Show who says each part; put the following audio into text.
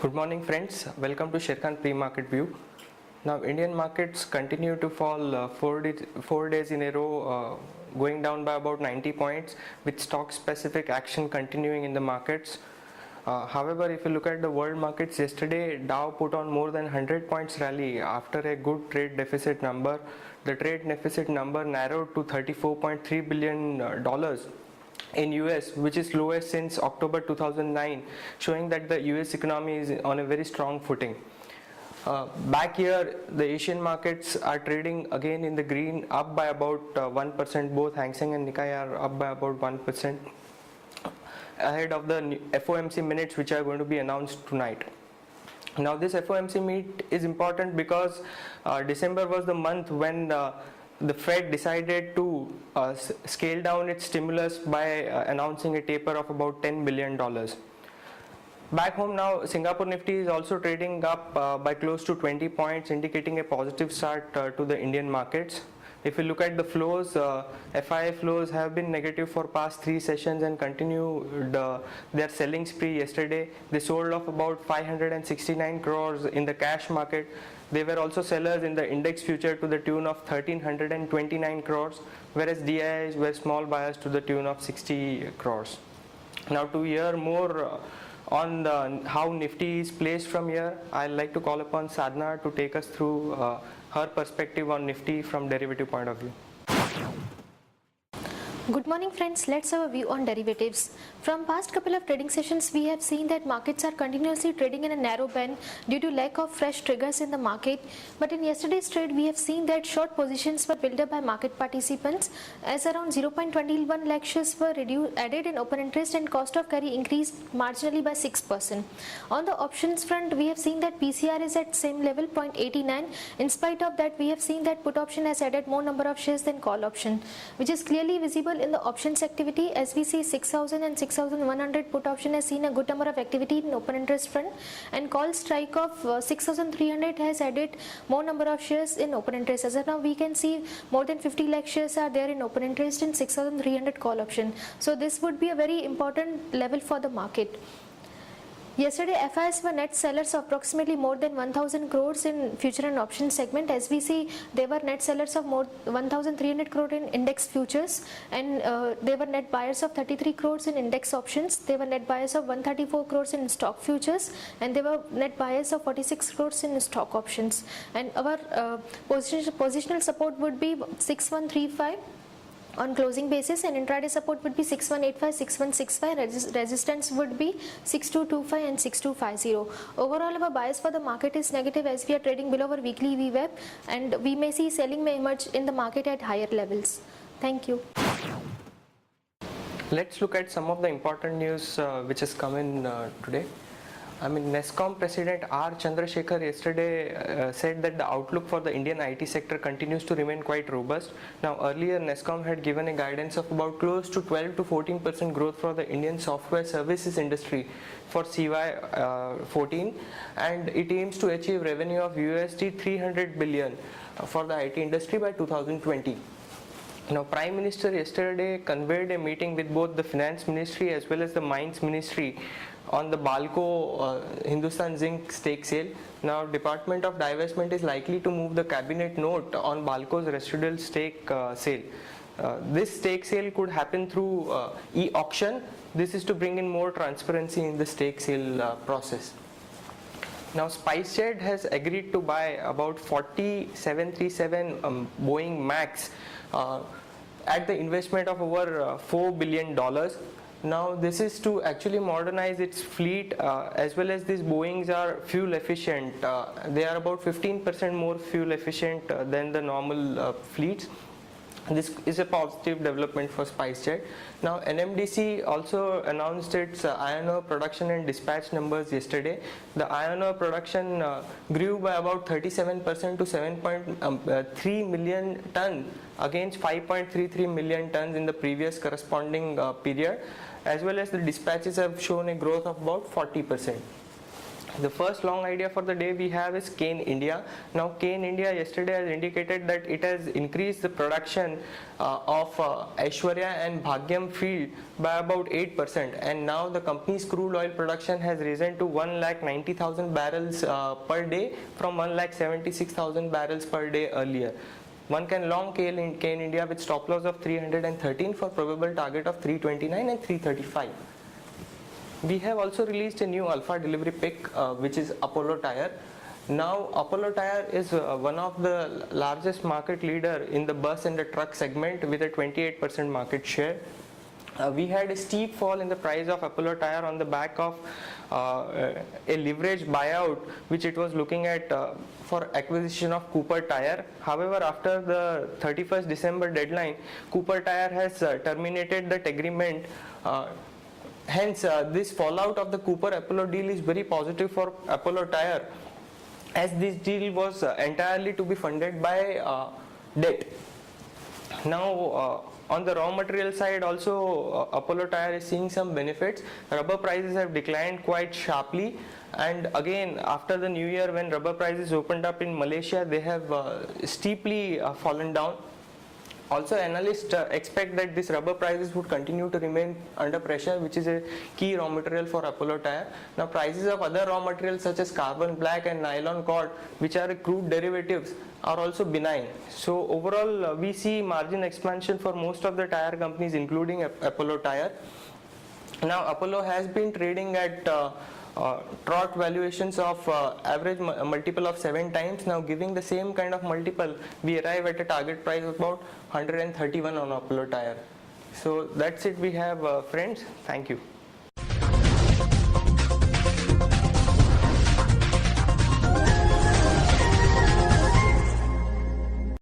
Speaker 1: Good morning friends, welcome to Sharekhan Pre-Market View. Now Indian markets continue to fall 4 days in a row, going down by about 90 points with stock specific action continuing in the markets. However, if you look at the world markets yesterday, Dow put on more than 100 points rally after a good trade deficit number. The trade deficit number narrowed to $34.3 billion in US, which is lowest since October 2009, showing that the US economy is on a very strong footing. Back here, the Asian markets are trading again in the green, up by about 1%. Both Hang Seng and Nikkei are up by about 1% ahead of the FOMC minutes, which are going to be announced tonight. Now this FOMC meet is important because December was the month when the Fed decided to scale down its stimulus by announcing a taper of about $10 billion. Back home now, Singapore Nifty is also trading up by close to 20 points, indicating a positive start to the Indian markets. If you look at the flows, FII flows have been negative for past 3 sessions and continued their selling spree yesterday. They sold off about 569 crores in the cash market. They were also sellers in the index future to the tune of 1329 crores, whereas DIIs were small buyers to the tune of 60 crores. Now to hear more on how Nifty is placed from here, I'd like to call upon Sadhna to take us through her perspective on Nifty from derivative point of view.
Speaker 2: Good morning friends, let's have a view on derivatives. From past couple of trading sessions, we have seen that markets are continuously trading in a narrow band due to lack of fresh triggers in the market. But in yesterday's trade, we have seen that short positions were built up by market participants as around 0.21 lakh shares were added in open interest and cost of carry increased marginally by 6%. On the options front, we have seen that PCR is at same level 0.89. In spite of that, we have seen that put option has added more number of shares than call option, which is clearly visible in the options activity, as we see 6000 and 6100 put option has seen a good number of activity in open interest front, and call strike of 6300 has added more number of shares in open interest. As of now, we can see more than 50 lakh shares are there in open interest in 6300 call option. So this would be a very important level for the market. Yesterday, FIs were net sellers of approximately more than 1000 crores in future and option segment. As we see, they were net sellers of more 1300 crore in index futures, and they were net buyers of 33 crores in index options. They were net buyers of 134 crores in stock futures, and they were net buyers of 46 crores in stock options. And our positional support would be 6135 on closing basis, and intraday support would be 6185, 6165, resistance would be 6225 and 6250. Overall, our bias for the market is negative as we are trading below our weekly VWAP, and we may see selling may emerge in the market at higher levels. Thank you.
Speaker 1: Let's look at some of the important news which has come in today. NESCOM President R. Chandrasekhar yesterday said that the outlook for the Indian IT sector continues to remain quite robust. Now earlier NESCOM had given a guidance of about close to 12 to 14% growth for the Indian software services industry for CY14, and it aims to achieve revenue of USD 300 billion for the IT industry by 2020. Now, Prime Minister yesterday convened a meeting with both the Finance Ministry as well as the Mines Ministry on the Balco Hindustan Zinc stake sale. Now, Department of Divestment is likely to move the cabinet note on Balco's residual stake sale. This stake sale could happen through e-auction. This is to bring in more transparency in the stake sale process. Now, SpiceJet has agreed to buy about 40 737 Boeing Max at the investment of over $4 billion. Now this is to actually modernize its fleet, as well as these Boeings are fuel efficient. They are about 15% more fuel efficient than the normal fleets. This is a positive development for SpiceJet. Now NMDC also announced its iron ore production and dispatch numbers yesterday. The iron ore production grew by about 37% to 7.3 million ton against 5.33 million tons in the previous corresponding period, as well as the dispatches have shown a growth of about 40%. The first long idea for the day we have is Kane India. Now Kane India yesterday has indicated that it has increased the production of Aishwarya and Bhagyam field by about 8%, and now the company's crude oil production has risen to 1,90,000 barrels per day from 1,76,000 barrels per day earlier. One can long Kane India with stop loss of 313 for probable target of 329 and 335. We have also released a new alpha delivery pick, which is Apollo Tyre. Now Apollo Tyre is one of the largest market leader in the bus and the truck segment with a 28% market share. We had a steep fall in the price of Apollo Tyre on the back of a leverage buyout which it was looking at for acquisition of Cooper Tyre. However, after the 31st December deadline, Cooper Tyre has terminated that agreement. Hence, this fallout of the Cooper Apollo deal is very positive for Apollo Tyre, as this deal was entirely to be funded by debt. Now, on the raw material side also, Apollo Tyre is seeing some benefits. Rubber prices have declined quite sharply, and again after the new year when rubber prices opened up in Malaysia, they have steeply fallen down. Also, analysts expect that these rubber prices would continue to remain under pressure, which is a key raw material for Apollo Tyre. Now, prices of other raw materials such as carbon black and nylon cord, which are crude derivatives, are also benign. So, overall, we see margin expansion for most of the tyre companies, including Apollo Tyre. Now, Apollo has been trading at trot valuations of average multiple of 7 times. Now, giving the same kind of multiple, we arrive at a target price of about 131 on Apollo Tyre. So that's it we have, friends. Thank you.